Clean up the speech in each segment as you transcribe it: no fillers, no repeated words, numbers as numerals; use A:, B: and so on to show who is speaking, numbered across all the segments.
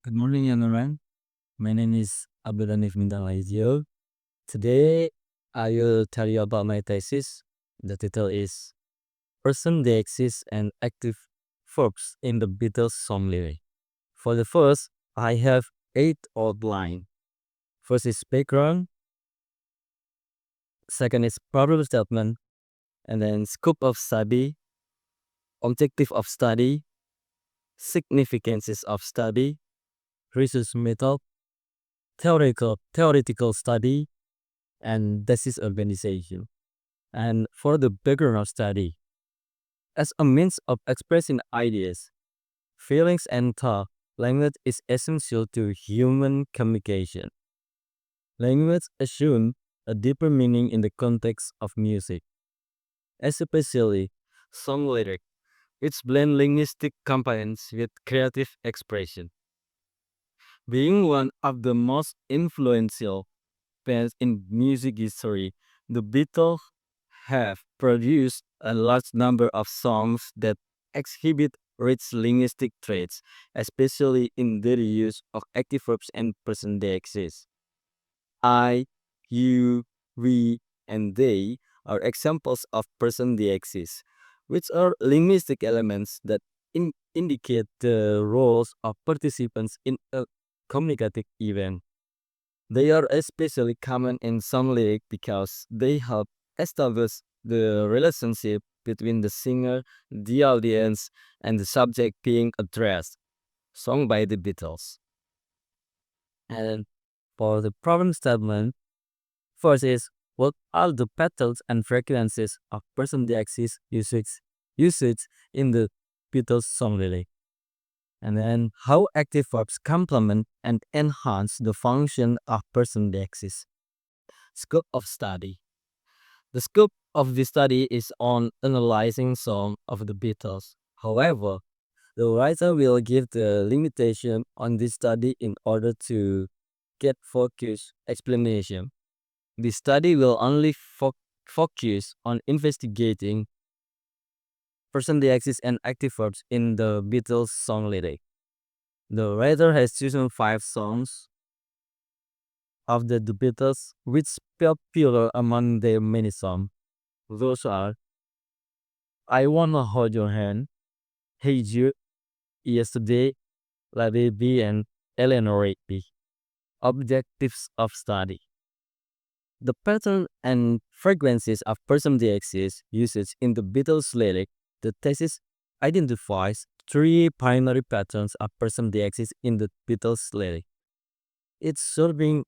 A: Good morning, everyone. My name is Abdul Bintang. Today, I will tell you about my thesis. The title is Person, Deixis, and Active Verbs in the Beatles song lyric. For the first, I have 8 outline. First is background, second is problem statement, and then scope of study, objective of study, significances of study, research method, theoretical study, and thesis organization. And for the background of study, as a means of expressing ideas, feelings, and thought, language is essential to human communication. Language assumes a deeper meaning in the context of music, especially song lyric, which blend linguistic components with creative expression. Being one of the most influential bands in music history, the Beatles have produced a large number of songs that exhibit rich linguistic traits, especially in their use of active verbs and present day exists. I, you, we, and they are examples of present day exists, which are linguistic elements that indicate the roles of participants in a communicative event. They are especially common in some lyrics because they help establish the relationship between the singer, the audience, and the subject being addressed, sung by the Beatles. And for the problem statement, first is what are the patterns and frequencies of person axis usage in the Beatles song lyric? And then how active verbs complement and enhance the function of person axis. Scope of study. The scope of the study is on analyzing some of the Beatles. However, the writer will give the limitation on this study in order to get focused explanation. The study will only focus on investigating person axis and active verbs in the Beatles song lyric. The writer has chosen 5 songs of the Beatles which popular among their many songs. Those are I Wanna Hold Your Hand, Hey Jude, Yesterday, Let It Be, and Eleanor Rigby. Objectives of study. The pattern and frequencies of person DX's usage in the Beatles lyric, the thesis identifies 3 primary patterns of person DX's in the Beatles lyric. It's serving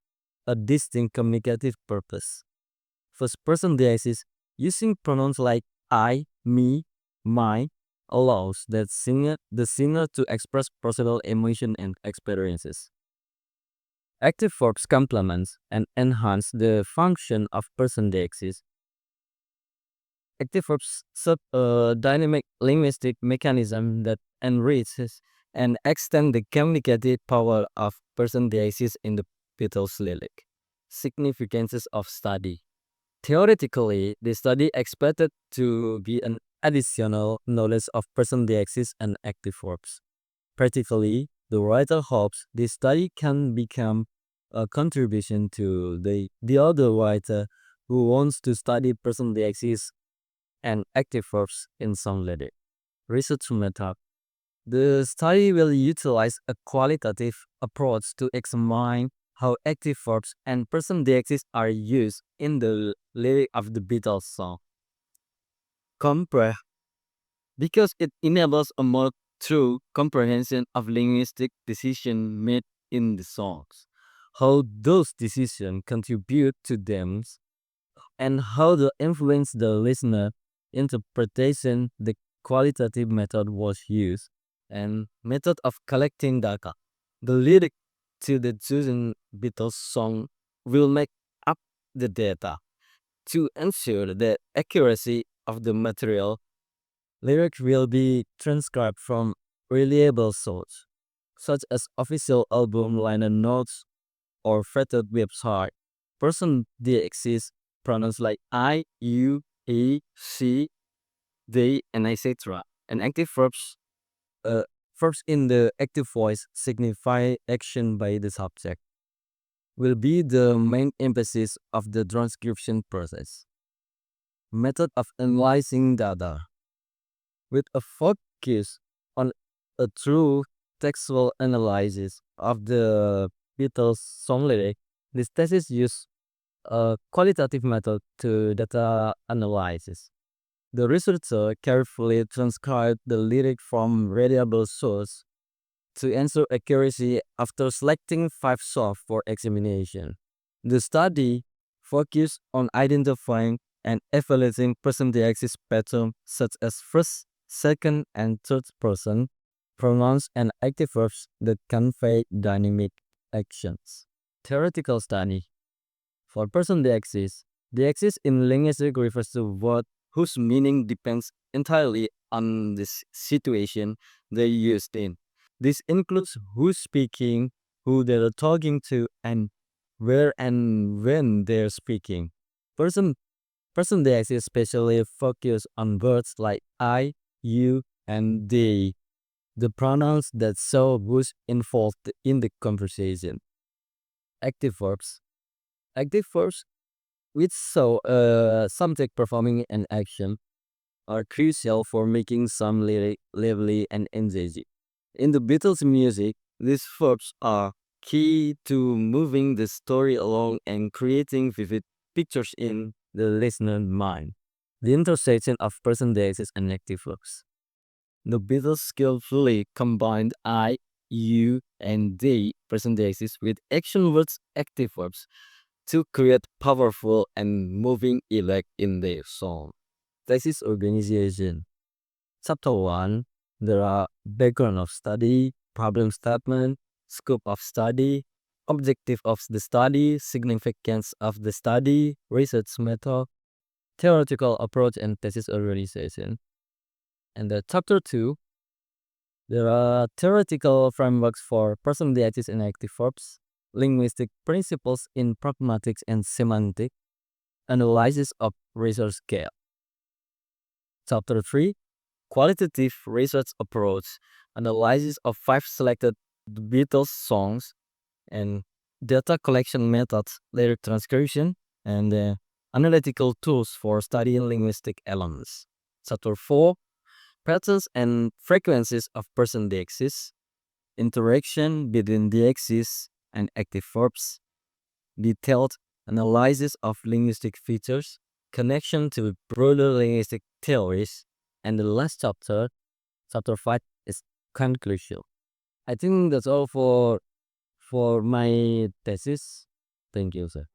A: a distinct communicative purpose. First person DX's using pronouns like I, me, my allows the singer to express personal emotion and experiences. Active verbs complements and enhance the function of person dexis. Active verbs serve a dynamic linguistic mechanism that enriches and extends the communicative power of person dexis in the Beatles lyric. Significances of study. Theoretically, the study expected to be an additional knowledge of person dexis and active verbs. Practically, the writer hopes this study can become a contribution to the other writer who wants to study person dexis and active verbs in some letter. Research method. The study will utilize a qualitative approach to examine how active verbs and person dexis are used in the lyric of the Beatles song. Compre because it enables a more true comprehension of linguistic decisions made in the songs, how those decisions contribute to them, and how they influence the listener interpretation. The qualitative method was used, and method of collecting data. The lyric to the chosen Beatles song will make up the data to ensure the accuracy of the material. Lyrics will be transcribed from reliable sources, such as official album liner notes or vetted website. Person they exist pronouns like I, you, he, she, they, and etc. And active verbs Verbs in the active voice signify action by the subject, will be the main emphasis of the transcription process. Method of analyzing data. With a focus on a true textual analysis of the Beatles song lyric, this thesis use a qualitative method to data analysis. The researcher carefully transcribed the lyric from reliable source to ensure accuracy after selecting 5 songs for examination. The study focused on identifying and evaluating person-to-axis patterns such as first, second, and third person pronouns and active verbs that convey dynamic actions. Theoretical study. For person-to-axis, the axis in linguistics refers to word whose meaning depends entirely on the situation they used in. This includes who's speaking, who they're talking to, and where and when they're speaking. Person they especially focus on words like I, you, and they, the pronouns that show who's involved in the conversation. Active verbs. Active verbs, which show a subject performing an action, are crucial for making some lyric lively and engaging. In the Beatles music, these verbs are key to moving the story along and creating vivid pictures in the listener's mind. The intersection of present tenses and active verbs. The Beatles skillfully combined I, you, and they present tenses with action words active verbs to create powerful and moving effect in their song. Thesis organization. Chapter 1, there are background of study, problem statement, scope of study, objective of the study, significance of the study, research method, theoretical approach, and thesis organization. And the chapter 2, there are theoretical frameworks for personalities and active verbs, linguistic principles in pragmatics and semantic, analysis of resource scale. Chapter 3, qualitative research approach, analysis of 5 selected Beatles songs, and data collection methods, lyric transcription, and analytical tools for studying linguistic elements. Chapter 4, patterns and frequencies of person dexis, interaction between dexis and active verbs, detailed analysis of linguistic features, connection to broader linguistic theories, and the last chapter, chapter 5, is conclusion. I think that's all for my thesis. Thank you, sir.